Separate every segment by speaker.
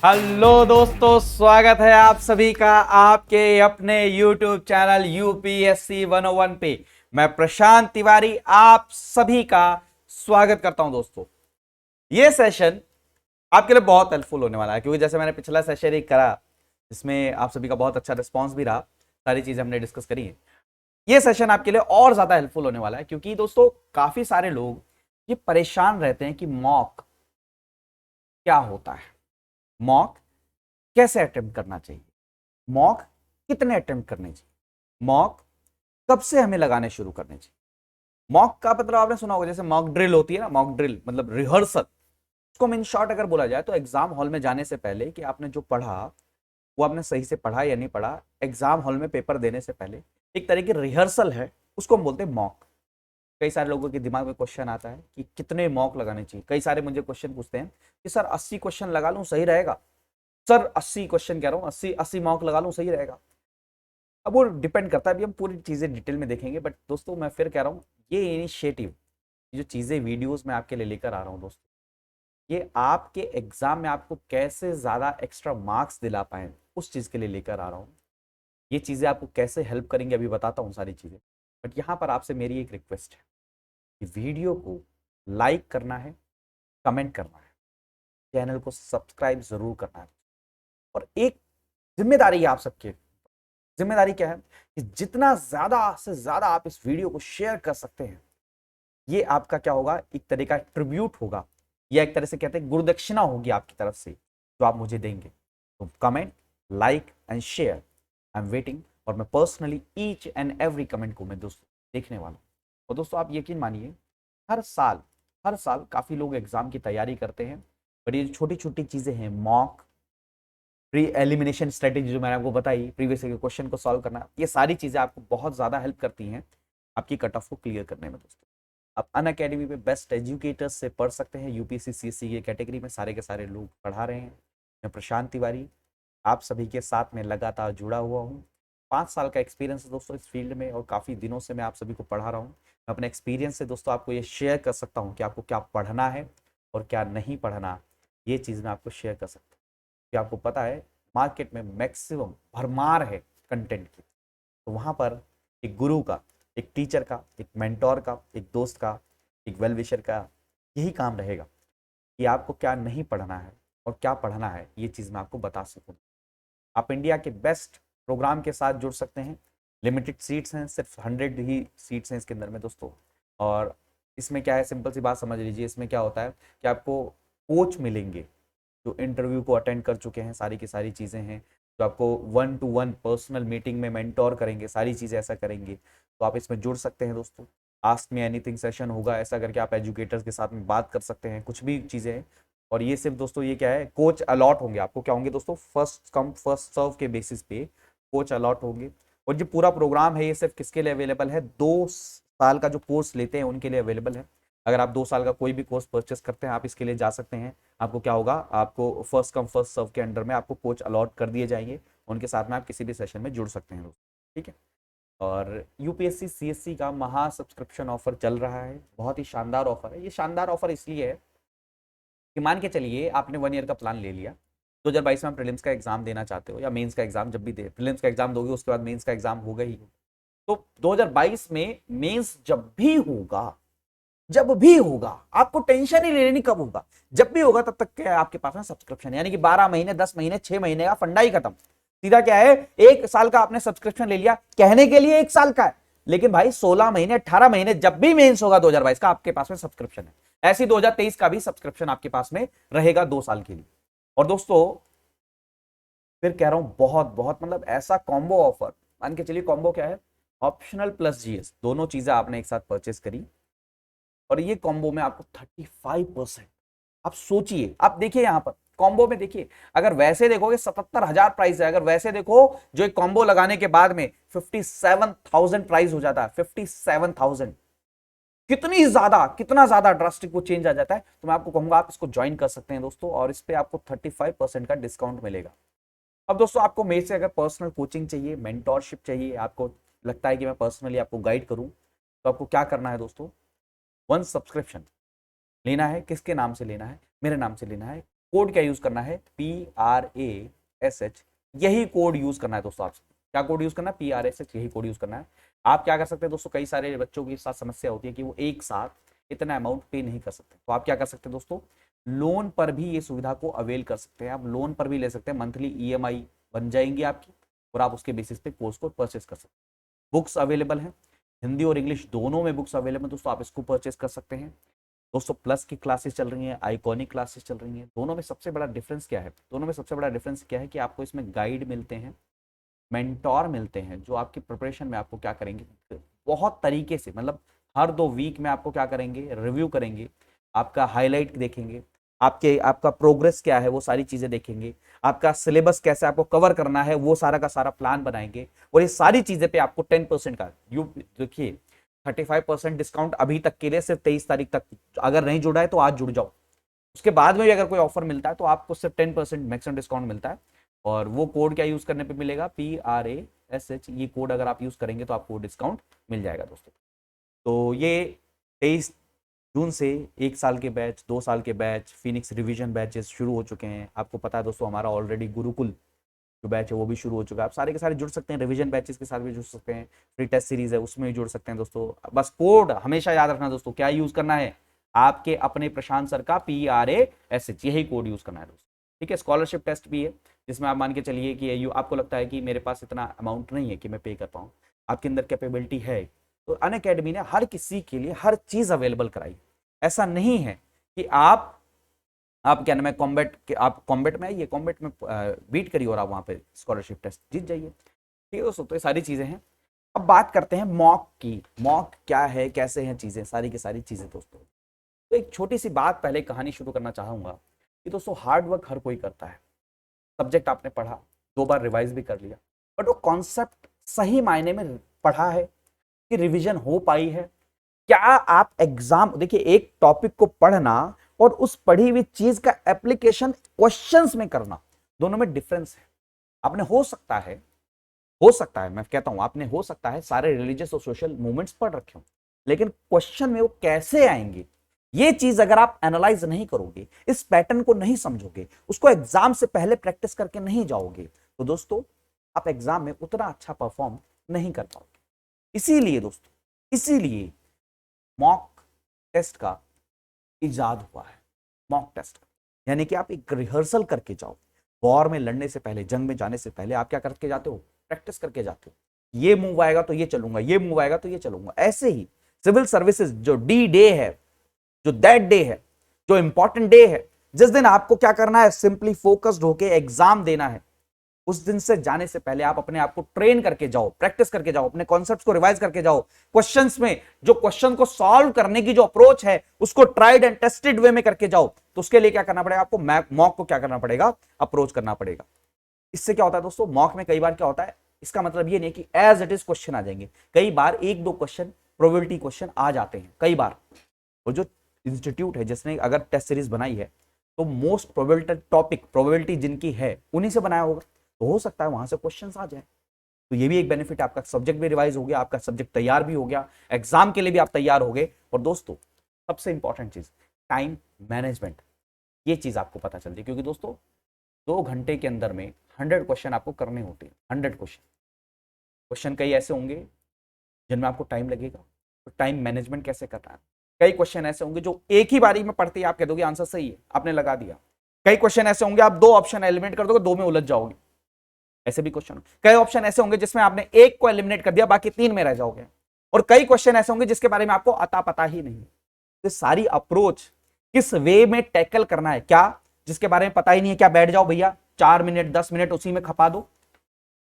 Speaker 1: Hello दोस्तों, स्वागत है आप सभी का आपके अपने YouTube चैनल यूपीएससी 101 पे। मैं प्रशांत तिवारी आप सभी का स्वागत करता हूं। दोस्तों, ये सेशन आपके लिए बहुत हेल्पफुल होने वाला है, क्योंकि जैसे मैंने पिछला सेशन एक करा जिसमें आप सभी का बहुत अच्छा रिस्पॉन्स भी रहा, सारी चीजें हमने डिस्कस करी है। ये सेशन आपके लिए और ज्यादा हेल्पफुल होने वाला है, क्योंकि दोस्तों काफी सारे लोग ये परेशान रहते हैं कि मॉक क्या होता है, मॉक कैसे अटेम्प्ट करना चाहिए, मॉक कितने अटेम्प्ट करने चाहिए, मॉक कब से हमें लगाने शुरू करने चाहिए। मॉक का मतलब आपने सुना होगा, जैसे मॉक ड्रिल होती है ना, मॉक ड्रिल मतलब रिहर्सल। उसको इन शॉर्ट अगर बोला जाए तो एग्जाम हॉल में जाने से पहले कि आपने जो पढ़ा वो आपने सही से पढ़ा या नहीं पढ़ा, एग्जाम हॉल में पेपर देने से पहले एक तरह की रिहर्सल है, उसको हम बोलते हैं मॉक। कई सारे लोगों के दिमाग में क्वेश्चन आता है कि कितने मॉक लगाने चाहिए। कई सारे मुझे क्वेश्चन पूछते हैं कि सर 80 क्वेश्चन लगा लूं सही रहेगा, सर 80 क्वेश्चन कह रहा हूँ, 80 मॉक लगा लूं सही रहेगा। अब वो डिपेंड करता है, अभी हम पूरी चीजें डिटेल में देखेंगे। बट दोस्तों मैं फिर कह रहा हूँ, ये इनिशिएटिव, जो चीजें वीडियोस में आपके लिए लेकर आ रहा हूँ दोस्तों, ये आपके एग्जाम में आपको कैसे ज्यादा एक्स्ट्रा मार्क्स दिला पाए उस चीज के लिए लेकर आ रहा हूँ। ये चीजें आपको कैसे हेल्प करेंगे अभी बताता हूँ सारी चीजें। बट यहाँ पर आपसे मेरी एक रिक्वेस्ट है कि वीडियो को लाइक करना है, कमेंट करना है, चैनल को सब्सक्राइब जरूर करना है। और एक जिम्मेदारी है आप सबके, जिम्मेदारी क्या है कि जितना ज्यादा से ज्यादा आप इस वीडियो को शेयर कर सकते हैं, ये आपका क्या होगा, एक तरह का ट्रिब्यूट होगा, या एक तरह से कहते हैं गुरुदक्षिणा होगी आपकी तरफ से जो आप मुझे देंगे। तो comment, like and share, I am waiting. और मैं personally each and every comment को मैं दोस्तों देखने वाला हूँ। और दोस्तों आप यकीन मानिए, हर साल काफी लोग एग्जाम की तैयारी करते हैं, बट ये छोटी छोटी चीजें हैं, मॉक, प्री एलिमिनेशन स्ट्रेटेजी जो मैंने आपको बताई, प्रीवियस के क्वेश्चन को सॉल्व करना, ये सारी चीजें आपको बहुत ज्यादा हेल्प करती हैं आपकी कट ऑफ को क्लियर करने में। दोस्तों आप अन अकेडमी पे बेस्ट एजुकेटर्स से पढ़ सकते हैं। यूपीएससी सीएससी की कैटेगरी में सारे के सारे लोग पढ़ा रहे हैं। मैं प्रशांत तिवारी आप सभी के साथ में लगातार जुड़ा हुआ हूँ। 5 साल का एक्सपीरियंस है दोस्तों इस फील्ड में, और काफ़ी दिनों से मैं आप सभी को पढ़ा रहा हूँ। मैं अपने एक्सपीरियंस से दोस्तों आपको ये शेयर कर सकता हूँ कि आपको क्या पढ़ना है और क्या नहीं पढ़ना, ये चीज़ मैं आपको शेयर कर सकता हूँ। कि आपको पता है मार्केट में मैक्सिमम भरमार है कंटेंट की, तो वहाँ पर एक गुरु का, एक टीचर का, एक मेंटोर का, एक दोस्त का, एक वेल विशर का यही काम रहेगा कि आपको क्या नहीं पढ़ना है और क्या पढ़ना है, ये चीज़ मैं आपको बता सकूँ। आप इंडिया के बेस्ट प्रोग्राम के साथ जुड़ सकते हैं। लिमिटेड सीट्स हैं, सिर्फ 100 ही सीट्स हैं इसके अंदर में दोस्तों। और इसमें क्या है, सिंपल सी बात समझ लीजिए, इसमें क्या होता है कि आपको कोच मिलेंगे जो इंटरव्यू को अटेंड कर चुके हैं, सारी की सारी चीज़ें हैं, जो आपको 1-to-1 पर्सनल मीटिंग में मेंटोर करेंगे, सारी चीज़ें ऐसा करेंगे। तो आप इसमें जुड़ सकते हैं दोस्तों। आस्क मी एनीथिंग सेशन होगा, ऐसा करके आप एजुकेटर्स के साथ में बात कर सकते हैं, कुछ भी चीज़ें हैं। और ये सिर्फ दोस्तों ये क्या है, कोच अलॉट होंगे आपको, क्या होंगे दोस्तों, फर्स्ट कम फर्स्ट सर्व के बेसिस पे कोच अलॉट होंगे। और जो पूरा प्रोग्राम है ये सिर्फ किसके लिए अवेलेबल है, 2 साल का जो कोर्स लेते हैं उनके लिए अवेलेबल है। अगर आप 2 साल का कोई भी कोर्स परचेस करते हैं आप इसके लिए जा सकते हैं। आपको क्या होगा, आपको फर्स्ट कम फर्स्ट सर्व के अंडर में आपको कोच अलॉट कर दिए जाएंगे, उनके साथ में आप किसी भी सेशन में जुड़ सकते हैं दोस्तों, ठीक है। और यूपीएससी सीएससी का महा सब्सक्रिप्शन ऑफर चल रहा है, बहुत ही शानदार ऑफर है। ये शानदार ऑफर इसलिए है कि मान के चलिए आपने 1 ईयर का प्लान ले लिया, 2022 में प्रीलिम्स का एग्जाम देना चाहते हो या मेंस का एग्जाम, जब भी दे प्रीलिम्स का एग्जाम दोगे उसके बाद मेंस का एग्जाम होगा ही, तो 2022 में मेंस जब भी होगा आपको टेंशन ही लेनी, कब होगा, जब भी होगा तब तक क्या आपके पास में सब्सक्रिप्शन, यानी कि 12 महीने 10 महीने 6 महीने का फंडा ही खत्म। सीधा क्या है, 1 साल का आपने सब्सक्रिप्शन ले लिया, कहने के लिए 1 साल का है, लेकिन भाई 16 महीने 18 महीने जब भी मेंस होगा 2022 का आपके पास में सब्सक्रिप्शन है। ऐसी 2023 का भी सब्सक्रिप्शन आपके पास में रहेगा 2 साल के लिए। और दोस्तों फिर कह रहा हूं बहुत बहुत मतलब ऐसा कॉम्बो ऑफर, मान के चलिए कॉम्बो क्या है, ऑप्शनल प्लस जीएस, दोनों चीजें आपने एक साथ परचेस करी और ये कॉम्बो में आपको 35%। आप सोचिए, आप देखिए यहां पर कॉम्बो में देखिए, अगर वैसे देखोगे 77,000 प्राइस है, अगर वैसे देखो जो एक कॉम्बो लगाने के बाद में 57,000 प्राइस हो जाता है, 57,000, कितना ज्यादा ड्रास्टिक वो चेंज आ जाता है। तो मैं आपको कहूंगा आप इसको ज्वाइन कर सकते हैं दोस्तों, और इस पे आपको 35% का डिस्काउंट मिलेगा। अब दोस्तों आपको मेरे से अगर पर्सनल कोचिंग चाहिए, मेंटोरशिप चाहिए, आपको लगता है कि मैं पर्सनली आपको गाइड करूं, तो आपको क्या करना है दोस्तों, 1 सब्सक्रिप्शन लेना है। किसके नाम से लेना है, मेरे नाम से लेना है। कोड क्या यूज करना है, PRASH, यही कोड यूज करना है दोस्तों। आपसे क्या कोड यूज करना है, PRASH, यही कोड यूज करना है। आप क्या कर सकते हैं दोस्तों, कई सारे बच्चों के साथ समस्या होती है कि वो एक साथ इतना अमाउंट पे नहीं कर सकते, तो आप क्या कर सकते हैं दोस्तों, लोन पर भी ये सुविधा को अवेल कर सकते हैं। आप लोन पर भी ले सकते हैं, मंथली EMI बन जाएंगी आपकी, और आप उसके बेसिस पे कोर्स को परचेस कर सकते हैं। बुक्स अवेलेबल हैं, हिंदी और इंग्लिश दोनों में बुक्स अवेलेबल हैं दोस्तों, आप इसको परचेस कर सकते हैं। दोस्तों प्लस की क्लासेस चल रही हैं, आइकॉनिक क्लासेस चल रही हैं। दोनों में सबसे बड़ा डिफरेंस क्या है, दोनों में सबसे बड़ा डिफरेंस क्या है कि आपको इसमें गाइड मिलते हैं, मेंटोर मिलते हैं, जो आपकी प्रिपरेशन में आपको क्या करेंगे, बहुत तरीके से, मतलब हर 2 वीक में आपको क्या करेंगे, रिव्यू करेंगे, आपका हाईलाइट देखेंगे, आपका प्रोग्रेस क्या है वो सारी चीजें देखेंगे, आपका सिलेबस कैसे आपको कवर करना है वो सारा का सारा प्लान बनाएंगे, और ये सारी चीजें पे आपको 10% का, यू देखिए 35% डिस्काउंट अभी तक के लिए, सिर्फ 23 तारीख तक। अगर नहीं जुड़ा है तो आज जुड़ जाओ, उसके बाद में भी अगर कोई ऑफर मिलता है तो आपको सिर्फ 10% मैक्सिमम डिस्काउंट मिलता है। और वो कोड क्या यूज करने पे मिलेगा, PRASH, ये कोड अगर आप यूज करेंगे तो आपको डिस्काउंट मिल जाएगा दोस्तों। तो ये 23 जून से 1 साल के बैच, 2 साल के बैच, फिनिक्स रिवीजन बैचेस शुरू हो चुके हैं। आपको पता है दोस्तों हमारा ऑलरेडी गुरुकुल जो बैच है वो भी शुरू हो चुका है। आप सारे के सारे जुड़ सकते हैं, रिवीजन बैचेस के साथ भी जुड़ सकते हैं, फ्री टेस्ट सीरीज है उसमें भी जुड़ सकते हैं दोस्तों। बस कोड हमेशा याद रखना दोस्तों, क्या यूज करना है, आपके अपने प्रशांत सर का PRASH, यही कोड यूज करना है दोस्तों, ठीक है। स्कॉलरशिप टेस्ट भी है, जिसमें आप मान के चलिए कि आपको लगता है कि मेरे पास इतना अमाउंट नहीं है कि मैं पे कर पाऊँ, आपके अंदर कैपेबिलिटी है, तो अनअकैडमी ने हर किसी के लिए हर चीज अवेलेबल कराई। ऐसा नहीं है कि आप क्या नाम है आप कॉम्बैट में आइए, कॉम्बैट में बीट करिए और आप वहां पे स्कॉलरशिप टेस्ट जीत जाइए, ठीक है दोस्तों। तो ये सारी चीजें हैं। अब बात करते हैं मॉक की, मॉक क्या है, कैसे हैं चीजें, सारी की सारी चीजें दोस्तों। तो एक छोटी सी बात, पहले कहानी शुरू करना चाहूंगा कि दोस्तों हार्ड वर्क हर कोई करता है, सब्जेक्ट आपने पढ़ा, 2 बार रिवाइज भी कर लिया, बट वो कॉन्सेप्ट सही मायने में पढ़ा है कि रिवीजन हो पाई है, क्या आप एग्जाम, देखिए एक टॉपिक को पढ़ना और उस पढ़ी हुई चीज का एप्लीकेशन क्वेश्चंस में करना, दोनों में डिफरेंस है। आपने हो सकता है मैं कहता हूं, आपने हो सकता है सारे रिलीजियस और सोशल मूवमेंट्स पढ़ रखे हो, लेकिन क्वेश्चन में वो कैसे आएंगे, ये चीज अगर आप एनालाइज नहीं करोगे, इस पैटर्न को नहीं समझोगे, उसको एग्जाम से पहले प्रैक्टिस करके नहीं जाओगे, तो दोस्तों आप एग्जाम में उतना अच्छा परफॉर्म नहीं कर पाओगे। इसीलिए मॉक टेस्ट का इजाद हुआ है। मॉक टेस्ट यानी कि आप एक रिहर्सल करके जाओ, वॉर में लड़ने से पहले, जंग में जाने से पहले आप क्या करके जाते हो, प्रैक्टिस करके जाते हो। ये मूव आएगा तो ये चलूंगा, ये मूव आएगा तो ये चलूंगा। ऐसे ही सिविल सर्विसेज जो डी डे है, जो दैट डे है, जो इंपॉर्टेंट डे है, जिस दिन आपको क्या करना है, सिंपली फोकस्ड होकर एग्जाम देना है, उस दिन से जाने से पहले आप अपने आप को ट्रेन करके जाओ, प्रैक्टिस करके जाओ, अपने कॉन्सेप्ट्स को रिवाइज करके जाओ। क्वेश्चंस में जो क्वेश्चन को सॉल्व करने की जो अप्रोच है उसको ट्राइड एंड टेस्टेड वे में करके जाओ। तो उसके लिए क्या करना पड़ेगा आपको, मॉक को क्या करना पड़ेगा, अप्रोच करना पड़ेगा। इससे क्या होता है दोस्तों, मॉक में कई बार क्या होता है, इसका मतलब ये नहीं कि एज इट इज क्वेश्चन आ जाएंगे, कई बार 1-2 क्वेश्चन प्रोबेबिलिटी क्वेश्चन आ जाते हैं कई बार। और जो इंस्टीट्यूट है जिसने अगर टेस्ट सीरीज बनाई है तो मोस्ट प्रोबेबिलिटी जिनकी है उन्हीं से बनाया होगा, तो हो सकता है वहां से क्वेश्चंस आ जाए। तो ये भी एक बेनिफिट है, आपका सब्जेक्ट भी रिवाइज हो गया, आपका सब्जेक्ट तैयार भी हो गया, एग्जाम के लिए भी आप तैयार हो गए। और दोस्तों सबसे इंपॉर्टेंट चीज, टाइम मैनेजमेंट, ये चीज आपको पता चलती है, क्योंकि दोस्तों 2 घंटे के अंदर में 100 क्वेश्चन आपको करने होते हैं। 100 क्वेश्चन। क्वेश्चन कई ऐसे होंगे जिनमें आपको टाइम लगेगा, तो टाइम मैनेजमेंट कैसे करना है। कई क्वेश्चन ऐसे होंगे जो एक ही बारी में पढ़ते ही आप कह दोगे आंसर सही है, आपने लगा दिया। कई क्वेश्चन ऐसे होंगे आप 2 ऑप्शन एलिमिनेट कर दोगे, 2 में उलझ जाओगे, ऐसे भी क्वेश्चन। कई ऑप्शन ऐसे होंगे जिसमें आपने एक को एलिमिनेट कर दिया, बाकी 3 में रह जाओगे। और कई क्वेश्चन ऐसे होंगे जिसके बारे में आपको अता पता ही नहीं। तो सारी अप्रोच किस वे में टैकल करना है, क्या जिसके बारे में पता ही नहीं है, क्या बैठ जाओ भैया 4 मिनट 10 मिनट उसी में खपा दो।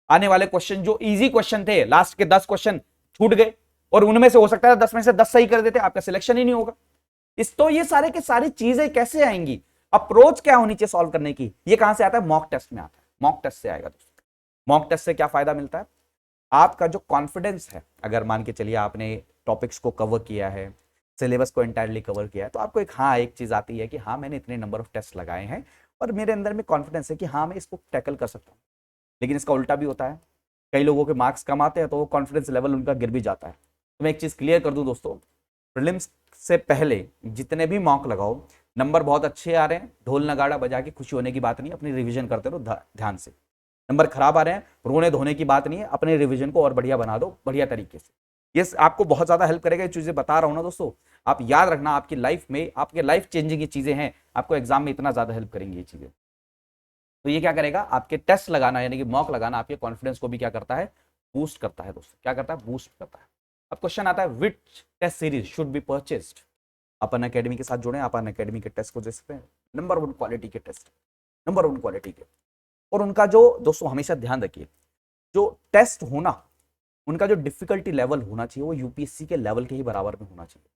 Speaker 1: आने वाले क्वेश्चन जो इजी क्वेश्चन थे, लास्ट के 10 क्वेश्चन छूट गए और उनमें से हो सकता है 10 में से 10 सही कर देते, आपका सिलेक्शन ही नहीं होगा। इस तो ये सारे के सारी चीजें कैसे आएंगी, अप्रोच क्या होनी चाहिए सॉल्व करने की, ये कहां से आता है, मॉक टेस्ट में आता है। मॉक टेस्ट से आएगा दोस्तों। मॉक टेस्ट से क्या फायदा मिलता है, आपका जो कॉन्फिडेंस है, अगर मान के चलिए आपने टॉपिक्स को कवर किया है, सिलेबस को एंटायरली कवर किया है, तो आपको एक चीज आती है कि हाँ मैंने इतने नंबर ऑफ टेस्ट लगाए हैं और मेरे अंदर में कॉन्फिडेंस है कि हाँ मैं इसको टैकल कर सकता हूँ। लेकिन इसका उल्टा भी होता है, कई लोगों के मार्क्स कम आते हैं तो वो कॉन्फिडेंस लेवल उनका गिर भी जाता है। तो मैं एक चीज क्लियर कर दूं दोस्तों, प्रीलिम्स से पहले जितने भी मॉक लगाओ, नंबर बहुत अच्छे आ रहे हैं, ढोल नगाड़ा बजा के खुशी होने की बात नहीं, अपनी रिवीजन करते रहो ध्यान से। नंबर खराब आ रहे हैं, रोने धोने की बात नहीं है, अपने रिवीजन को और बढ़िया बना दो बढ़िया तरीके से। ये आपको बहुत ज्यादा हेल्प करेगा, ये चीजें बता रहा हूं ना दोस्तों, आप याद रखना, आपकी लाइफ में, आपके लाइफ चेंजिंग ये चीजें हैं, आपको एग्जाम में इतना ज्यादा हेल्प करेंगी ये चीजें। तो ये क्या करेगा, आपके टेस्ट लगाना यानी कि मॉक लगाना आपके कॉन्फिडेंस को भी क्या करता है, बूस्ट करता है दोस्तों। क्या करता है, बूस्ट करता है। अब क्वेश्चन आता है, which test series should be purchased. अपन अकेडमी के साथ जुड़े, अपन अकेडमी के टेस्ट को दे सकते हैं, नंबर 1 क्वालिटी के टेस्ट, नंबर 1 क्वालिटी के। और उनका जो दोस्तों हमेशा ध्यान रखिए, जो टेस्ट होना, उनका जो डिफिकल्टी लेवल होना चाहिए वो यूपीएससी के लेवल के ही बराबर में होना चाहिए।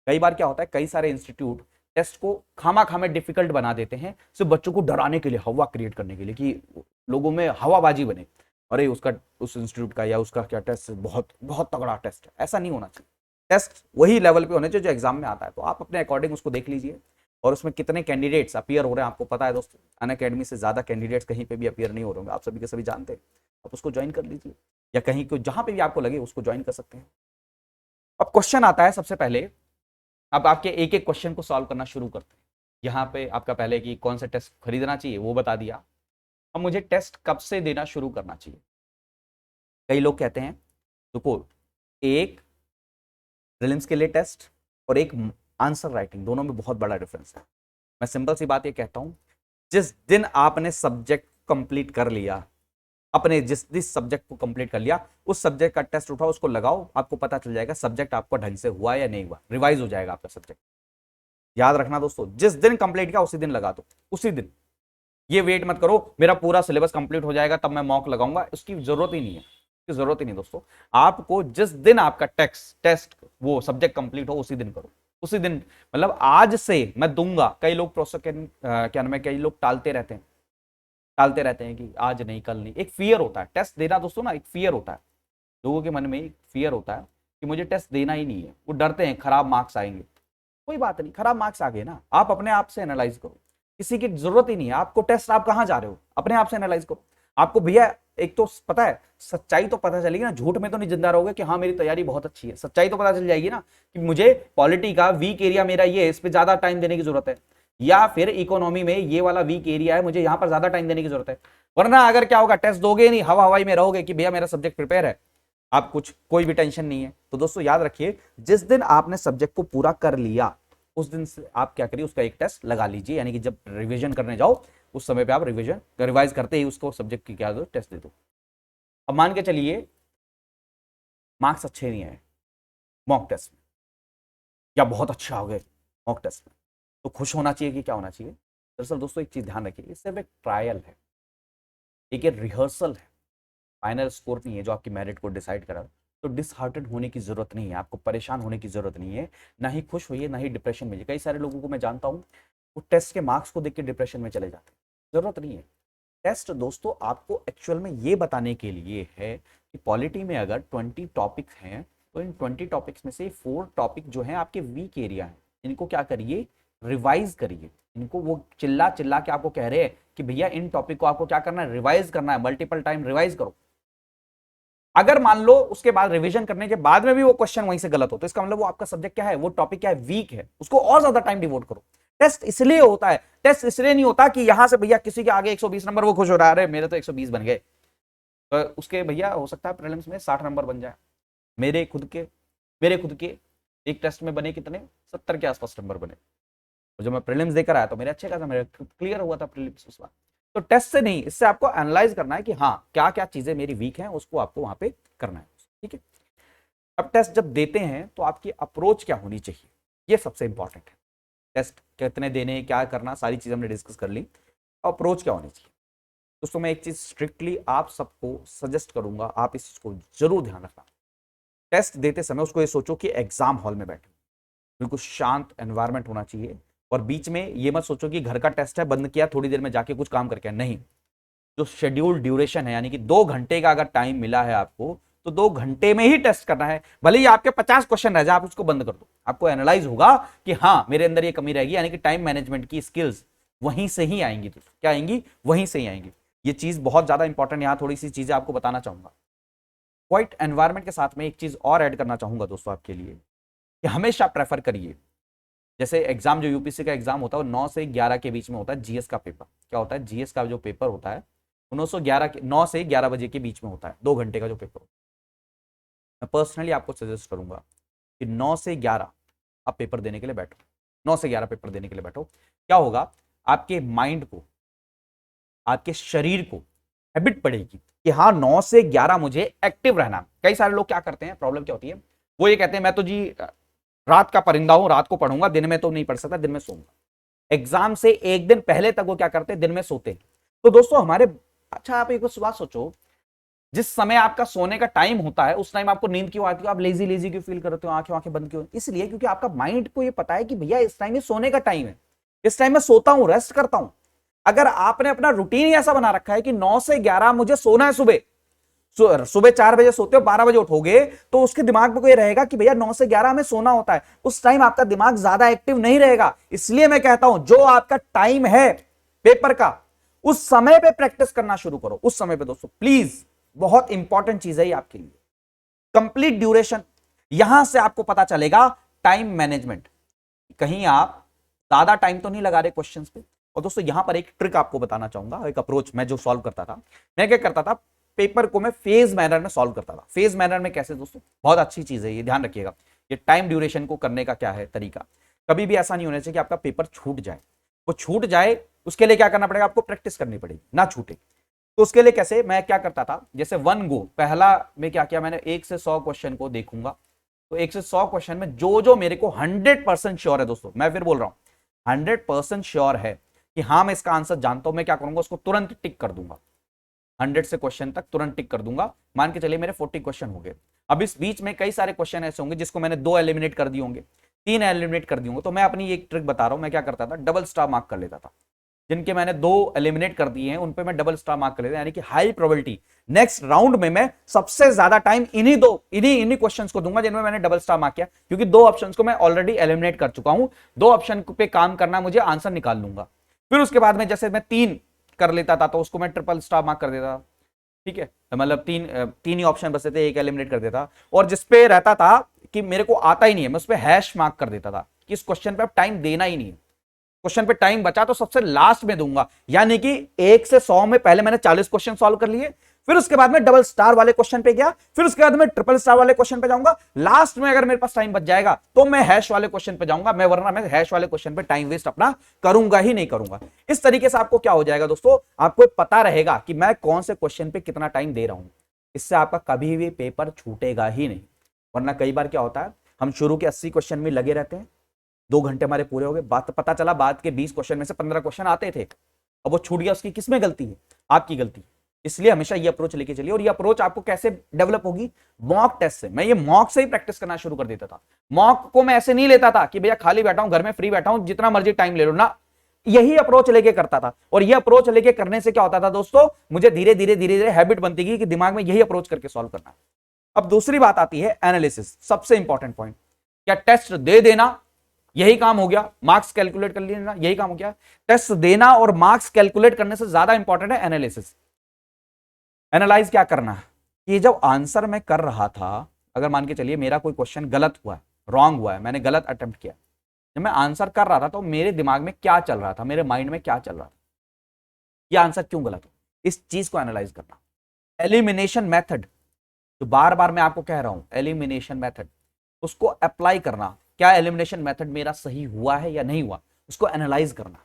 Speaker 1: कई बार क्या होता है, कई सारे इंस्टीट्यूट टेस्ट को खामा खामे डिफिकल्ट बना देते हैं सिर्फ बच्चों को डराने के लिए, हवा क्रिएट करने के लिए कि लोगों में हवाबाजी बने, अरे उसका उस इंस्टीट्यूट का या उसका क्या टेस्ट बहुत बहुत तगड़ा टेस्ट है। ऐसा नहीं होना चाहिए। टेस्ट वही लेवल पे होने चाहिए जो एग्जाम में आता है। तो आप अपने अकॉर्डिंग उसको देख लीजिए और उसमें कितने कैंडिडेट्स अपीयर हो रहे हैं आपको पता है दोस्तों। अनअकैडमी से ज्यादा कैंडिडेट्स कहीं पे भी अपीयर नहीं हो रहे होंगे, आप सभी के सभी जानते हैं। आप उसको ज्वाइन कर लीजिए या कहीं को जहां पे भी आपको लगे उसको ज्वाइन कर सकते हैं। अब क्वेश्चन आता है सबसे पहले, अब आपके एक एक क्वेश्चन को सॉल्व करना शुरू करते हैं। यहाँ पे आपका पहले कि कौन सा टेस्ट खरीदना चाहिए वो बता दिया। अब मुझे टेस्ट कब से देना शुरू करना चाहिए। कई लोग कहते हैं देखो, एक प्रीलिम्स के लिए टेस्ट और एक आंसर राइटिंग, दोनों में बहुत बड़ा डिफरेंस है। मैं सिंपल सी बात ये कहता हूं, जिस दिन आपने सब्जेक्ट कंप्लीट कर लिया, अपने जिस सब्जेक्ट को कंप्लीट कर लिया, उस सब्जेक्ट का टेस्ट उठाओ, उसको लगाओ, आपको पता चल जाएगा सब्जेक्ट आपको ढंग से हुआ या नहीं हुआ, रिवाइज हो जाएगा आपका सब्जेक्ट। याद रखना दोस्तों, जिस दिन कंप्लीट किया उसी दिन लगा दो, उसी दिन। ये वेट मत करो मेरा पूरा सिलेबस कंप्लीट हो जाएगा तब मैं मॉक लगाऊंगा, उसकी जरूरत ही नहीं है, उसकी जरूरत ही नहीं दोस्तों। आपको जिस दिन आपका टेस्ट वो सब्जेक्ट कंप्लीट हो उसी दिन करो, उसी दिन। मतलब आज से मैं दूंगा। कई लोग क्या नाम है, कई लोग टालते रहते हैं कि आज नहीं कल नहीं। एक फियर होता है टेस्ट देना दोस्तों ना, एक फियर होता है लोगों के मन में, एक फियर होता है कि मुझे टेस्ट देना ही नहीं है। वो डरते हैं खराब मार्क्स आएंगे। कोई बात नहीं, खराब मार्क्स आ गए ना, आप अपने आप से एनालाइज करो, किसी की जरूरत ही नहीं है आपको टेस्ट। आप कहां जा रहे हो, अपने आप से एनालाइज करो। आपको भैया एक तो पता है, सच्चाई तो पता चलेगी ना, झूठ में तो नहीं जिंदा रहोगे कि हाँ मेरी तैयारी बहुत अच्छी है। सच्चाई तो पता चल जाएगी ना कि मुझे पॉलिटी का वीक एरिया मेरा ये है, इस पे ज्यादा टाइम देने की जरूरत है, या फिर इकोनॉमी में ये वाला वीक एरिया है, मुझे यहां पर ज्यादा टाइम देने की जरूरत है। वरना अगर क्या होगा, टेस्ट दोगे नहीं, हवा हवाई में रहोगे कि भैया मेरा सब्जेक्ट प्रिपेयर है, आप कुछ कोई भी टेंशन नहीं है। तो दोस्तों याद रखिए, जिस दिन आपने सब्जेक्ट को पूरा कर लिया उस दिन से आप क्या करिए, उसका एक टेस्ट लगा लीजिए। यानी कि जब रिवीजन करने जाओ उस समय पे आप रिवाइज करते ही उसको सब्जेक्ट की क्या दो, टेस्ट दे दो। अब मान के चलिए मार्क्स अच्छे नहीं आए मॉक टेस्ट में, या बहुत अच्छा हो गए मॉक टेस्ट में, तो खुश होना चाहिए कि क्या होना चाहिए। दरअसल दोस्तों एक चीज ध्यान रखिए, ये सिर्फ एक ट्रायल है, एक रिहर्सल है, फाइनल स्कोर नहीं है जो आपकी मेरिट को डिसाइड करा। तो डिसहार्टेड होने की जरूरत नहीं है, आपको परेशान होने की जरूरत नहीं है, ना ही खुश होइए ना ही डिप्रेशन में। कई सारे लोगों को मैं जानता हूं वो टेस्ट के मार्क्स को देख के डिप्रेशन में चले जाते हैं, जरूरत नहीं है। टेस्ट दोस्तों आपको एक्चुअल में ये बताने के लिए है कि पॉलिटी में अगर 20 टॉपिक्स हैं तो इन 20 टॉपिक्स में से 4 टॉपिक जो हैं आपके वीक एरिया हैं, इनको क्या करिए, रिवाइज करिए इनको। वो चिल्ला चिल्ला के आपको कह रहे हैं कि भैया इन टॉपिक को आपको क्या करना है, रिवाइज करना है, मल्टीपल टाइम रिवाइज करो। अगर मान लो उसके बाद रिवीजन करने के बाद में भी वो क्वेश्चन वहीं से गलत हो, तो इसका मतलब वो आपका सब्जेक्ट क्या है, वो टॉपिक क्या है, वीक है, उसको और ज्यादा टाइम डिवोट करो। टेस्ट इसलिए होता है, टेस्ट इसलिए नहीं होता कि यहां से भैया किसी के आगे 120 नंबर वो खुश हो रहा है, अरे मेरे तो 120 बन गए, तो उसके भैया हो सकता है प्रीलिम्स में 60 नंबर बन जाए। मेरे खुद के एक टेस्ट में बने कितने, 70 के आसपास नंबर बने। और जब मैं प्रीलिम्स देकर आया तो मेरे अच्छे खासा मेरे क्लियर हुआ था प्रीलिम्स उस बार। तो टेस्ट से नहीं, इससे आपको एनालाइज करना है कि हाँ क्या क्या चीजें मेरी वीक हैं, उसको आपको वहां पे करना है। ठीक है, अब टेस्ट जब देते हैं तो आपकी अप्रोच क्या होनी चाहिए, ये सबसे इंपॉर्टेंट है। टेस्ट कितने देने, क्या करना, सारी चीजें हमने डिस्कस कर ली। अप्रोच क्या होनी चाहिए दोस्तों, मैं एक चीज स्ट्रिक्टली आप सबको सजेस्ट करूंगा, आप इस चीज को जरूर ध्यान रखना। टेस्ट देते समय उसको ये सोचो कि एग्जाम हॉल में बैठे, बिल्कुल शांत एनवायरनमेंट होना चाहिए। और बीच में ये मत सोचो कि घर का टेस्ट है, बंद किया थोड़ी देर में जाके कुछ काम करके, नहीं। जो शेड्यूल ड्यूरेशन है, यानी कि 2 घंटे का अगर टाइम मिला है आपको, तो 2 घंटे में ही टेस्ट करना है। भले ही आपके 50 क्वेश्चन रह जाए, आप उसको बंद कर दो, आपको एनालाइज होगा कि हाँ मेरे अंदर ये कमी रहेगी, यानी कि टाइम मैनेजमेंट की स्किल्स वहीं से ही आएंगी। तो क्या आएंगी, वहीं से ही आएंगी। ये चीज बहुत ज्यादा इंपॉर्टेंट, यहां थोड़ी सी चीजें आपको बताना चाहूंगा। क्वाइट एनवायरमेंट के साथ में एक चीज और ऐड करना चाहूंगा दोस्तों आपके लिए, कि हमेशा प्रेफर करिए, जैसे एग्जाम जो यूपीएससी का एग्जाम होता है वो 9 से 11 के बीच में होता है। जीएस का पेपर क्या होता है, जीएस का जो पेपर होता है 9 से 11 बजे के बीच में होता है, 2 घंटे का जो पेपर होता है। मैं पर्सनली आपको सजेस्ट करूंगा कि 9 से 11 आप पेपर देने के लिए बैठो। 9 से 11 पेपर देने के लिए बैठो। क्या होगा, आपके माइंड को, आपके शरीर को हैबिट पड़ेगी कि हाँ 9 से 11 मुझे एक्टिव रहना। कई सारे लोग क्या करते हैं, प्रॉब्लम क्या होती है, वो ये कहते हैं मैं तो जी रात का परिंदा हूं, रात को पढ़ूंगा, दिन में तो नहीं पढ़ सकता, दिन में सोऊंगा। एग्जाम से एक दिन पहले तक वो क्या करते हैं, दिन में सोते हैं। तो दोस्तों हमारे, अच्छा आप एक बात सोचो, जिस समय आपका सोने का टाइम होता है उस टाइम आपको नींद क्यों आती है, आप लेजी लेजी क्यों फील करते हो, आंखें बंद क्यों, इसलिए क्योंकि आपका माइंड को ये पता है कि भैया इस टाइम ये सोने का टाइम है, इस टाइम मैं सोता हूं, रेस्ट करता हूं। अगर आपने अपना रूटीन ही ऐसा बना रखा है कि 9 से 11 मुझे सोना है, सुबह 4 बजे सोते हो, 12 बजे उठोगे, तो उसके दिमाग में कोई रहेगा कि भैया 9 से 11 में सोना होता है, उस टाइम आपका दिमाग ज्यादा एक्टिव नहीं रहेगा। इसलिए मैं कहता हूं जो आपका टाइम है पेपर का, उस समय पे प्रैक्टिस करना शुरू करो, उस समय पे दोस्तों प्लीज, बहुत इंपॉर्टेंट चीज है ये आपके लिए। कंप्लीट ड्यूरेशन, यहां से आपको पता चलेगा टाइम मैनेजमेंट, कहीं आप ज्यादा टाइम तो नहीं लगा रहे क्वेश्चंस पे। और दोस्तों यहां पर एक ट्रिक आपको बताना चाहूंगा, एक अप्रोच मैं जो सॉल्व करता था, मैं क्या करता था, पेपर को मैं फेज मैनर में सॉल्व करता था। फेज मैनर में कैसे दोस्तों, बहुत अच्छी चीज है ये, ध्यान रखिएगा। ये टाइम ड्यूरेशन को करने का क्या है तरीका, कभी भी ऐसा नहीं होना चाहिए कि आपका पेपर छूट जाए। वो छूट जाए उसके लिए क्या करना पड़ेगा, आपको प्रैक्टिस करनी पड़ेगी, ना छूटे। तो उसके लिए कैसे, मैं क्या करता था, जैसे 1 गो पहला में क्या किया मैंने, 1 से 100 क्वेश्चन को देखूंगा। तो 1 से 100 क्वेश्चन में जो जो मेरे को 100% श्योर है दोस्तों, मैं फिर बोल रहा हूं 100% श्योर है कि हाँ मैं इसका आंसर जानता हूं, मैं क्या करूंगा, उसको तुरंत टिक कर दूंगा। 100 से क्वेश्चन तक तुरंत टिक कर दूंगा। मान के चलिए मेरे 40 क्वेश्चन हो गए। अब इस बीच में कई सारे क्वेश्चन ऐसे होंगे जिसको मैंने 2 एलिमिनेट कर दिए होंगे, 3 एलिमिनेट कर दिए होंगे। तो मैं अपनी एक ट्रिक बता रहा हूं, मैं क्या करता था, डबल स्टार मार्क कर लेता था। जिनके मैंने 2 एलिमिनेट कर दिए हैं उन पे मैं डबल स्टार मार्क कर लेता, यानी कि हाई प्रोबेबिलिटी नेक्स्ट राउंड में मैं सबसे ज्यादा टाइम इन्हीं क्वेश्चंस को दूंगा जिनमें मैंने डबल स्टार मार्क किया, क्योंकि 2 ऑप्शंस को मैं ऑलरेडी एलिमिनेट कर चुका हूं। 2 ऑप्शन पे काम करना, मुझे आंसर निकाल लूंगा। फिर उसके बाद में जैसे मैं 3 कर लेता था तो उसको मैं ट्रिपल स्टार मार्क कर देता। ठीक है, मतलब तीन ही ऑप्शन बचते थे, एक एलिमिनेट कर देता। और जिसपे रहता था कि मेरे को आता ही नहीं है, मैं उस पर हैश मार्क कर देता था कि इस क्वेश्चन पे अब टाइम देना ही नहीं है। क्वेश्चन पे टाइम बचा तो सबसे लास्ट में दूंगा, यानी कि 1 से 100 में पहले मैंने 40 क्वेश्चन सॉल्व कर लिए, फिर उसके बाद में डबल स्टार वाले क्वेश्चन पे गया, फिर उसके बाद में ट्रिपल स्टार वाले क्वेश्चन पे जाऊंगा। लास्ट में अगर मेरे पास टाइम बच जाएगा तो मैं हैश वाले क्वेश्चन पे जाऊंगा, वरना मैं हैश वाले क्वेश्चन पे टाइम वेस्ट अपना करूंगा ही नहीं करूंगा। इस तरीके से आपको क्या हो जाएगा दोस्तों, आपको पता रहेगा कि मैं कौन से क्वेश्चन पे कितना टाइम दे रहा हूं। इससे आपका कभी भी पेपर छूटेगा ही नहीं। वरना कई बार क्या होता है, हम शुरू के 80 क्वेश्चन में लगे रहते हैं, 2 घंटे हमारे पूरे हो गए, बात पता चला बाद के 20 क्वेश्चन में से 15 क्वेश्चन आते थे, अब वो छूट गया, उसकी किसमें गलती है, आपकी गलती। इसलिए हमेशा ये अप्रोच लेके चलिए। और ये अप्रोच आपको कैसे डेवलप होगी, मॉक टेस्ट से। मैं ये मॉक से ही प्रैक्टिस करना शुरू कर देता था। मॉक को मैं ऐसे नहीं लेता था कि भैया खाली बैठा हूं घर में, फ्री बैठा हूं, जितना मर्जी टाइम ले लो ना, यही अप्रोच लेके करता था। और ये अप्रोच लेके करने से क्या होता था दोस्तों, मुझे धीरे धीरे हैबिट बनती गई कि दिमाग में यही अप्रोच करके सॉल्व करना है। अब दूसरी बात आती है एनालिसिस, सबसे इंपॉर्टेंट पॉइंट। क्या टेस्ट दे देना यही काम हो गया, मार्क्स कैलकुलेट कर लेना यही काम हो गया? टेस्ट देना और मार्क्स कैलकुलेट करने से ज्यादा इंपॉर्टेंट है एनालिसिस। एनालाइज क्या करना है, कि जब आंसर मैं कर रहा था, अगर मान के चलिए मेरा कोई क्वेश्चन गलत हुआ है, रॉन्ग हुआ है, मैंने गलत अटेम्प्ट किया, जब मैं आंसर कर रहा था तो मेरे दिमाग में क्या चल रहा था, मेरे माइंड में क्या चल रहा था, ये आंसर क्यों गलत हो, इस चीज को एनालाइज करना। एलिमिनेशन मेथड, जो बार बार मैं आपको कह रहा हूं, एलिमिनेशन मेथड, उसको अप्लाई करना। क्या एलिमिनेशन मेथड मेरा सही हुआ है या नहीं हुआ, उसको एनालाइज करना।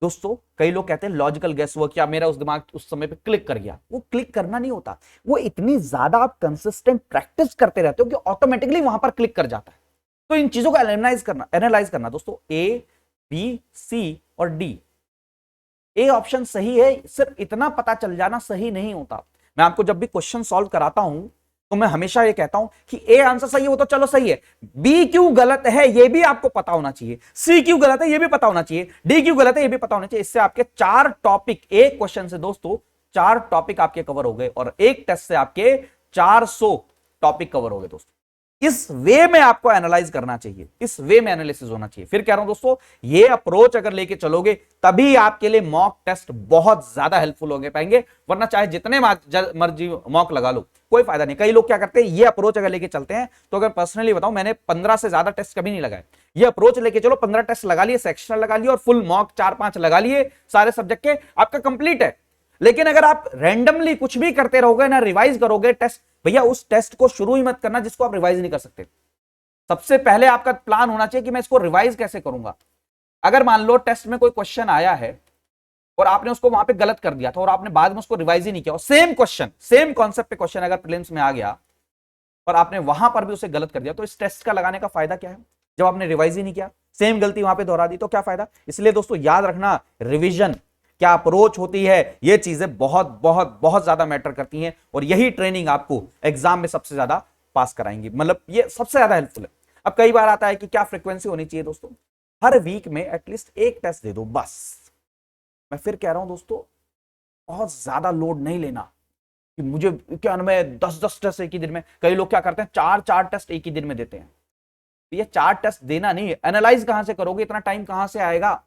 Speaker 1: दोस्तों कई लोग कहते हैं लॉजिकल गेस वर्क, क्या मेरा उस दिमाग उस समय पे क्लिक कर गया, वो क्लिक करना नहीं होता, वो इतनी ज्यादा आप कंसिस्टेंट प्रैक्टिस करते रहते हो कि ऑटोमेटिकली वहां पर क्लिक कर जाता है। तो इन चीजों को एनालाइज करना दोस्तों। ए, बी, सी और डी, ए ऑप्शन सही है, सिर्फ इतना पता चल जाना सही नहीं होता। मैं आपको जब भी क्वेश्चन सॉल्व कराता हूं तो मैं हमेशा ये कहता हूं कि ए आंसर सही है वो तो चलो सही है, बी क्यों गलत है ये भी आपको पता होना चाहिए, सी क्यों गलत है ये भी पता होना चाहिए, डी क्यों गलत है ये भी पता होना चाहिए। इससे आपके 4 टॉपिक एक क्वेश्चन से दोस्तों 4 टॉपिक आपके कवर हो गए और एक टेस्ट से आपके 400 टॉपिक कवर हो गए दोस्तों। इस वे में आपको एनालाइज करना चाहिए, इस वे में एनालिसिस होना चाहिए। फिर कह रहा हूं दोस्तों, ये अप्रोच अगर लेके चलोगे तभी आपके लिए मॉक टेस्ट बहुत ज्यादा हेल्पफुल हो पाएंगे, वरना चाहे जितने मर्जी मॉक लगा लो कोई फायदा नहीं। कई लोग क्या करते हैं, ये अप्रोच अगर लेके चलते हैं, तो अगर पर्सनली बताऊं, मैंने 15 से ज्यादा टेस्ट कभी नहीं लगाए। ये अप्रोच लेके चलो, 15 टेस्ट लगा लिए, सेक्शनल लगा लिए और फुल मॉक 4-5 लगा लिए, सारे सब्जेक्ट के, आपका कंप्लीट है। लेकिन अगर आप रैंडमली कुछ भी करते रहोगे ना, रिवाइज करोगे टेस्ट, भैया उस टेस्ट को शुरू ही मत करना जिसको आप रिवाइज नहीं कर सकते। सबसे पहले आपका प्लान होना चाहिए कि मैं इसको रिवाइज कैसे करूंगा। अगर मान लो टेस्ट में कोई क्वेश्चन आया है और आपने उसको वहां पे गलत कर दिया था और आपने बाद में उसको रिवाइज ही नहीं किया, और सेम क्वेश्चन, सेम कॉन्सेप्ट पे क्वेश्चन अगर प्रीलिम्स में आ गया और आपने वहां पर भी उसे गलत कर दिया, तो इस टेस्ट का लगाने का फायदा क्या है जब आपने रिवाइज ही नहीं किया, सेम गलती वहां पे दोहरा दी, तो क्या फायदा। इसलिए दोस्तों याद रखना, रिवीजन क्या अप्रोच होती है, ये चीजें बहुत बहुत बहुत ज्यादा मैटर करती हैं और यही ट्रेनिंग आपको एग्जाम में सबसे ज्यादा पास कराएंगी, मतलब ये सबसे ज्यादा हेल्पफुल है। अब कई बार आता है कि क्या फ्रीक्वेंसी होनी चाहिए दोस्तों, हर वीक में एटलीस्ट एक टेस्ट दे दो बस। मैं फिर कह रहा हूं दोस्तों, बहुत ज्यादा लोड नहीं लेना कि मुझे क्या मैं 10-10 टेस्ट एक ही दिन में। कई लोग क्या करते हैं, 4-4 टेस्ट एक ही दिन में देते हैं। तो ये 4 टेस्ट देना नहीं है, एनालाइज कहां से करोगे, इतना टाइम कहां से आएगा।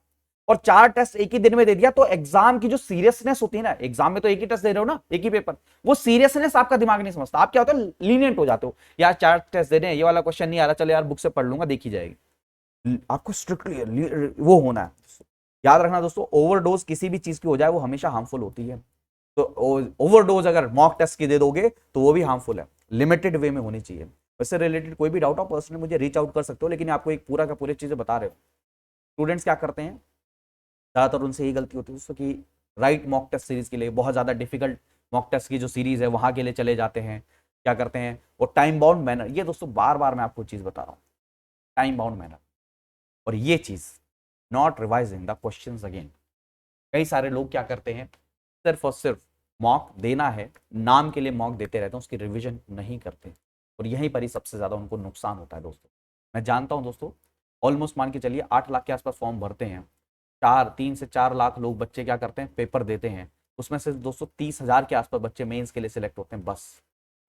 Speaker 1: और 4 टेस्ट एक ही दिन में दे दिया तो एग्जाम की जो सीरियसनेस होती है ना, एग्जाम में तो एक ही टेस्ट दे रहे हो ना, एक ही पेपर, वो सीरियसनेस आपका दिमाग नहीं समझता। आप क्या होता है, लीनियंट हो जाते हो, यार 4 टेस्ट दे रहे हैं, ये वाला क्वेश्चन नहीं आ रहा, चलो यार बुक से पढ़ लूंगा, देखी जाएगी। आपको स्ट्रिक्टली वो होना है। याद रखना दोस्तों, ओवरडोज किसी भी चीज की हो जाए वो हमेशा हार्मफुल होती है। तो ओवरडोज अगर मॉक टेस्ट की दे दोगे तो वो भी हार्मफुल है, लिमिटेड वे में होनी चाहिए। इससे रिलेटेड कोई भी डाउट हो पर्सनली मुझे रीच आउट कर सकते हो, लेकिन आपको एक पूरा का पूरी चीजें बता रहे हो। स्टूडेंट्स क्या करते हैं, ज़्यादातर उनसे यही गलती होती है दोस्तों कि राइट मॉक टेस्ट सीरीज के लिए, बहुत ज़्यादा डिफिकल्ट मॉक टेस्ट की जो सीरीज है वहाँ के लिए चले जाते हैं। क्या करते हैं, और टाइम बाउंड मैनर, ये दोस्तों बार बार मैं आपको चीज़ बता रहा हूँ, टाइम बाउंड मैनर, और ये चीज़ not revising the questions again. कई सारे लोग क्या करते हैं, सिर्फ और सिर्फ मॉक देना है, नाम के लिए मॉक देते रहते हैं, उसकी रिविजन नहीं करते, और यहीं पर ही सबसे ज़्यादा उनको नुकसान होता है दोस्तों। मैं जानता हूँ दोस्तों, ऑलमोस्ट मान के चलिए 8 लाख के आसपास फॉर्म भरते हैं, 3 से 4 लाख लोग बच्चे क्या करते हैं, पेपर देते हैं, उसमें से दोस्तों 30,000 के आसपास बच्चे मेंस के लिए सिलेक्ट होते हैं बस।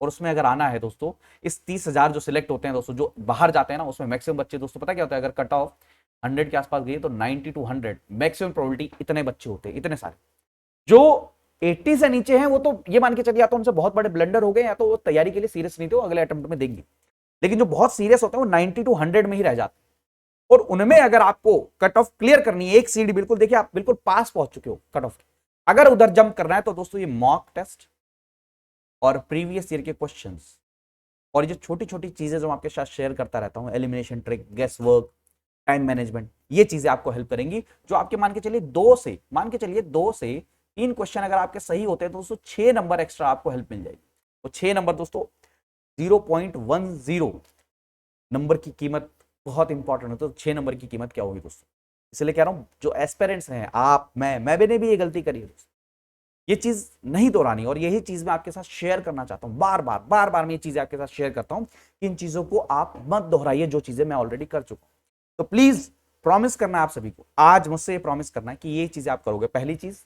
Speaker 1: और उसमें अगर आना है दोस्तों, इस 30,000 जो सिलेक्ट होते हैं दोस्तों, जो बाहर जाते हैं ना, उसमें मैक्सिमम बच्चे दोस्तों पता क्या होता है, अगर कट ऑफ 100 के आसपास गई तो 90 to 100 मैक्सिमम प्रोबेबिलिटी इतने बच्चे होते हैं, इतने सारे। जो 80 से नीचे हैं वो तो ये मान के चलिए, या तो उनसे बहुत बड़े ब्लंडर हो गए, या तो वो तैयारी के लिए सीरियस नहीं थे, वो अगले अटेम्प्ट में देंगे। लेकिन जो बहुत सीरियस होते हैं वो 90 to 100 में ही रह जाते हैं। और उनमें अगर आपको कट ऑफ क्लियर करनी है, एक सीढ़ी बिल्कुल देखिए, आप बिल्कुल पास पहुंच चुके हो कट ऑफ, अगर उधर जंप करना है तो दोस्तों ये मॉक टेस्ट और प्रीवियस ईयर के क्वेश्चंस और ये छोटी छोटी चीजें जो आपके साथ शेयर करता रहता हूं, elimination trick, guess work, time management, ये चीजें आपको हेल्प करेंगी। जो आपके मान के चलिए 2 से 3 क्वेश्चन अगर आपके सही होते हैं तो दोस्तों 6 नंबर एक्स्ट्रा आपको हेल्प मिल जाएगी। तो 6 नंबर दोस्तों, 0.10 नंबर की कीमत बहुत इंपॉर्टेंट है। तो 6 नंबर की कीमत क्या होगी दोस्तों, इसलिए कह रहा हूं जो एस्पिरेंट्स हैं, आप, मैं भी ये गलती करी है दोस्तों, ये चीज नहीं दोहरानी, और यही चीज मैं आपके साथ शेयर करना चाहता हूं। बार बार मैं ये चीजें आपके साथ शेयर करता हूं कि इन चीजों को आप मत दोहराइए, जो चीजें मैं ऑलरेडी कर चुका हूं। तो प्लीज प्रॉमिस करना है आप सभी को, आज मुझसे प्रॉमिस करना है कि ये चीजें आप करोगे। पहली चीज,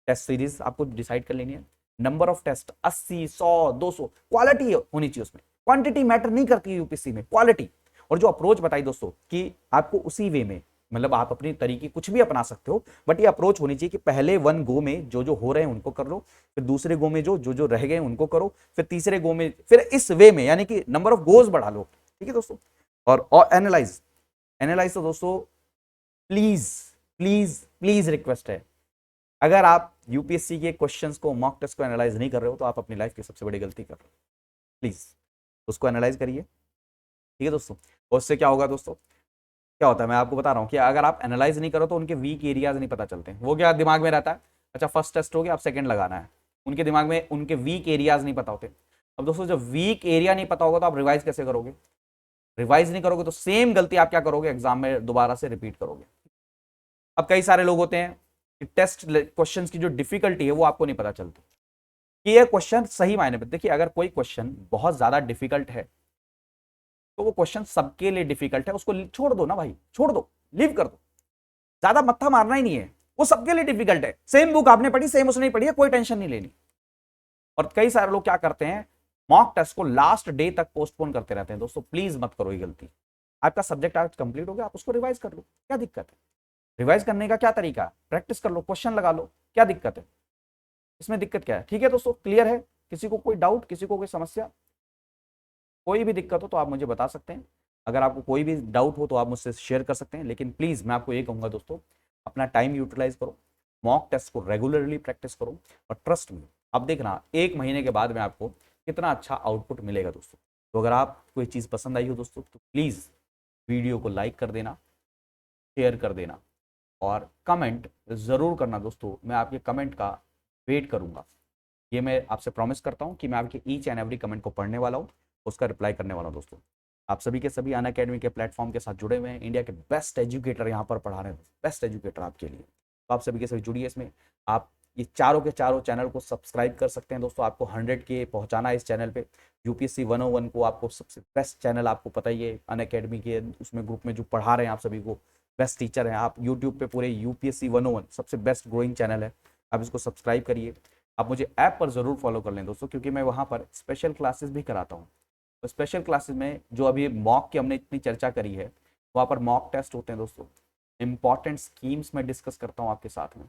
Speaker 1: टेस्ट सीरीज आपको डिसाइड कर लेनी है, नंबर ऑफ टेस्ट 80, 100, 200, क्वालिटी होनी चाहिए उसमें, क्वांटिटी मैटर नहीं करती यूपीएससी में, क्वालिटी। और जो अप्रोच बताई दोस्तों कि आपको उसी वे में, मतलब आप अपनी तरीके कुछ भी अपना सकते हो, बट ये अप्रोच होनी चाहिए कि पहले 1 गो में जो जो हो रहे हैं उनको कर लो, फिर दूसरे गो में जो जो रह गए उनको करो, फिर तीसरे गो में, फिर इस वे में, यानी कि नंबर ऑफ गोज बढ़ा लो। ठीक है दोस्तों, और एनालाइज, एनालाइज तो दोस्तों प्लीज प्लीज प्लीज रिक्वेस्ट है, अगर आप यूपीएससी के क्वेश्चंस को, मॉक टेस्ट को एनालाइज नहीं कर रहे हो तो आप अपनी लाइफ की सबसे बड़ी गलती कर रहे हो। प्लीज उसको एनालाइज करिए, ठीक है दोस्तों। और उससे क्या होगा दोस्तों, क्या होता है मैं आपको बता रहा हूँ कि अगर आप एनालाइज नहीं करो तो उनके वीक एरियाज नहीं पता चलते। वो क्या दिमाग में रहता है, अच्छा फर्स्ट टेस्ट हो गया, आप सेकंड लगाना है, उनके दिमाग में उनके वीक एरियाज नहीं पता होते। अब दोस्तों जब वीक एरिया नहीं पता होगा तो आप रिवाइज कैसे करोगे, रिवाइज नहीं करोगे तो सेम गलती आप क्या करोगे, एग्जाम में दोबारा से रिपीट करोगे। अब कई सारे लोग होते हैं कि टेस्ट क्वेश्चन की जो डिफिकल्टी है वो आपको नहीं पता चलती कि ये क्वेश्चन सही मायने में, देखिए अगर कोई क्वेश्चन बहुत ज्यादा डिफिकल्ट है तो वो क्वेश्चन सबके लिए डिफिकल्ट है, उसको छोड़ दो ना भाई, छोड़ दो, लीव कर दो, ज्यादा मत्था मारना ही नहीं है, वो सबके लिए डिफिकल्ट है। सेम बुक आपने पढ़ी, सेम उसने पढ़ी है, कोई टेंशन नहीं लेनी। और कई सारे लोग क्या करते हैं, मॉक टेस्ट को लास्ट डे तक पोस्टपोन करते रहते हैं। दोस्तों प्लीज मत करो ये गलती। आपका सब्जेक्ट आज कंप्लीट हो गया, आप उसको रिवाइज कर लो, क्या दिक्कत है। रिवाइज करने का क्या तरीका है, प्रैक्टिस कर लो, क्वेश्चन लगा लो, क्या दिक्कत है, इसमें दिक्कत क्या है। ठीक है दोस्तों, क्लियर है, किसी को कोई डाउट, किसी को कोई समस्या, कोई भी दिक्कत हो तो आप मुझे बता सकते हैं। अगर आपको कोई भी डाउट हो तो आप मुझसे शेयर कर सकते हैं, लेकिन प्लीज मैं आपको ये कहूंगा दोस्तों, अपना टाइम यूटिलाइज करो, मॉक टेस्ट को रेगुलरली प्रैक्टिस करो, और ट्रस्ट में अब देखना 1 महीने के बाद में आपको कितना अच्छा आउटपुट मिलेगा दोस्तों। तो अगर आप कोई चीज़ पसंद आई हो दोस्तों तो प्लीज़ वीडियो को लाइक कर देना, शेयर कर देना, और कमेंट ज़रूर करना दोस्तों। मैं आपके कमेंट का वेट करूंगा, ये मैं आपसे प्रॉमिस करता हूँ कि मैं आपके ईच एंड एवरी कमेंट को पढ़ने वाला हूँ, उसका रिप्लाई करने वाला हूँ दोस्तों। आप सभी के सभी अनअकैडमी के प्लेटफॉर्म के साथ जुड़े हुए हैं, इंडिया के बेस्ट एजुकेटर यहाँ पर पढ़ा रहे हैं, बेस्ट एजुकेटर आपके लिए। तो आप सभी के सभी जुड़िए इसमें। आप ये चारों के चारों चैनल को सब्सक्राइब कर सकते हैं दोस्तों। आपको 100 के पहुंचाना है इस चैनल पे। यूपीएससी 101 को आपको सबसे बेस्ट चैनल, आपको पता ही है, अनअकैडमी के उसमें ग्रुप में जो पढ़ा रहे हैं आप सभी को, बेस्ट टीचर हैं आप। यूट्यूब पे पूरे यूपीएससी 101 सबसे बेस्ट ग्रोइंग चैनल है, आप इसको सब्सक्राइब करिए। आप मुझे ऐप पर ज़रूर फॉलो कर लें दोस्तों, क्योंकि मैं वहाँ पर स्पेशल क्लासेस भी कराता हूँ। तो स्पेशल क्लासेस में जो अभी मॉक की हमने इतनी चर्चा करी है, वहाँ पर मॉक टेस्ट होते हैं दोस्तों, इंपॉर्टेंट स्कीम्स में डिस्कस करता हूँ आपके साथ में,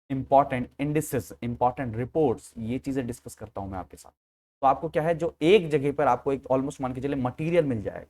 Speaker 1: इंपॉर्टेंट इंडिसेस, इंपॉर्टेंट रिपोर्ट्स, ये चीज़ें डिस्कस करता हूँ मैं आपके साथ। तो आपको क्या है, जो एक जगह पर आपको एक ऑलमोस्ट मान के चलिए मटीरियल मिल जाएगा।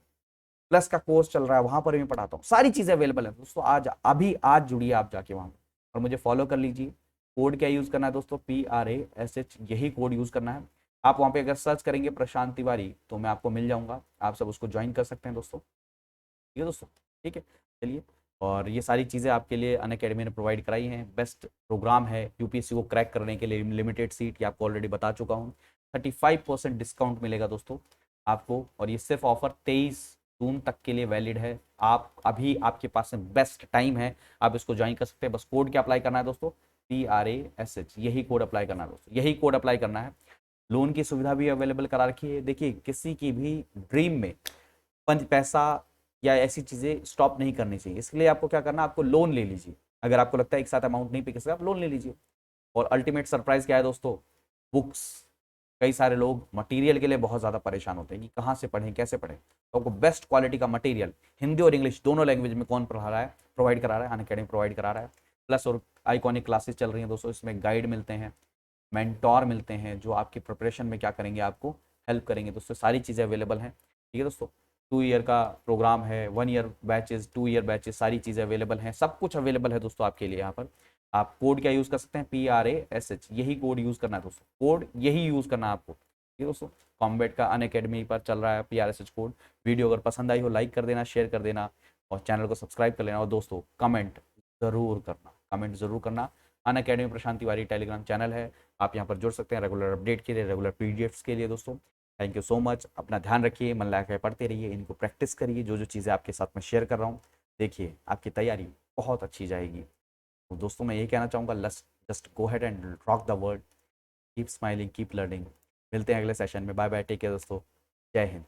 Speaker 1: प्लस का कोर्स चल रहा है, वहाँ पर मैं पढ़ाता हूँ, सारी चीज़ें अवेलेबल है दोस्तों। आज जुड़िए आप जाके वहाँ पर और मुझे फॉलो कर लीजिए। कोड क्या यूज़ करना है दोस्तों, PRASH, यही कोड यूज़ करना है। आप वहाँ पे अगर सर्च करेंगे प्रशांत तिवारी तो मैं आपको मिल जाऊँगा, आप सब उसको ज्वाइन कर सकते हैं दोस्तों। ठीक है दोस्तों, ठीक है, चलिए। और ये सारी चीज़ें आपके लिए अनअकैडमी ने प्रोवाइड कराई हैं। बेस्ट प्रोग्राम है यूपीएससी को क्रैक करने के लिए, लिमिटेड सीट, ये आपको ऑलरेडी बता चुका हूँ। 35% डिस्काउंट मिलेगा दोस्तों आपको, और ये सिर्फ ऑफर 23 जून तक के लिए वैलिड है। आप अभी आपके पास में बेस्ट टाइम है, आप इसको ज्वाइन कर सकते हैं। बस कोड क्या अप्लाई करना है दोस्तों, PRASH, यही कोड अप्लाई करना है दोस्तों, यही कोड अप्लाई करना है। लोन की सुविधा भी अवेलेबल करा रखी है। देखिए किसी की भी ड्रीम में पंच पैसा या ऐसी चीज़ें स्टॉप नहीं करनी चाहिए, इसलिए आपको क्या करना है, आपको लोन ले लीजिए। अगर आपको लगता है एक साथ अमाउंट नहीं पे कर सकते, आप लोन ले लीजिए। और अल्टीमेट सरप्राइज क्या है दोस्तों, बुक्स। कई सारे लोग मटेरियल के लिए बहुत ज़्यादा परेशान होते हैं कि कहाँ से पढ़ें, कैसे पढ़ें। तो आपको बेस्ट क्वालिटी का मटेरियल हिंदी और इंग्लिश दोनों लैंग्वेज में कौन पढ़ा रहा है, प्रोवाइड करा रहा है, अनअकैडमी प्रोवाइड करा रहा है। प्लस और आइकॉनिक क्लासेस चल रही हैं दोस्तों, इसमें गाइड मिलते हैं, मेंटोर मिलते हैं, जो आपकी प्रिपरेशन में क्या करेंगे, आपको हेल्प करेंगे दोस्तों। सारी चीज़ें अवेलेबल हैं, ठीक है दोस्तों। 2 ईयर का प्रोग्राम है, 1 ईयर बैचेस, 2 ईयर बैचेस, सारी चीज़ें अवेलेबल हैं, सब कुछ अवेलेबल है दोस्तों आपके लिए। यहाँ पर आप कोड क्या यूज़ कर सकते हैं, PRASH, यही कोड यूज़ करना है दोस्तों, कोड यही यूज़ करना है आपको, ठीक है दोस्तों। कॉम्बैट का अनअकैडमी पर चल रहा है PRASH कोड। वीडियो अगर पसंद आई हो लाइक कर देना, शेयर कर देना, और चैनल को सब्सक्राइब कर लेना। और दोस्तों कमेंट ज़रूर करना, कमेंट ज़रूर करना। अनअकैडमी प्रशांत तिवारी टेलीग्राम चैनल है, आप यहाँ पर जुड़ सकते हैं रेगुलर अपडेट के लिए, रेगुलर PDFs के लिए दोस्तों। थैंक यू सो मच, अपना ध्यान रखिए, मन लगा के पढ़ते रहिए, इनको प्रैक्टिस करिए। जो जो चीज़ें आपके साथ में शेयर कर रहा हूँ, देखिए आपकी तैयारी बहुत अच्छी जाएगी। तो दोस्तों मैं ये कहना चाहूँगा, just go head and rock the world, keep smiling, keep learning. मिलते हैं अगले सेशन में, बाय बाय, टेक केयर दोस्तों, जय हिंद।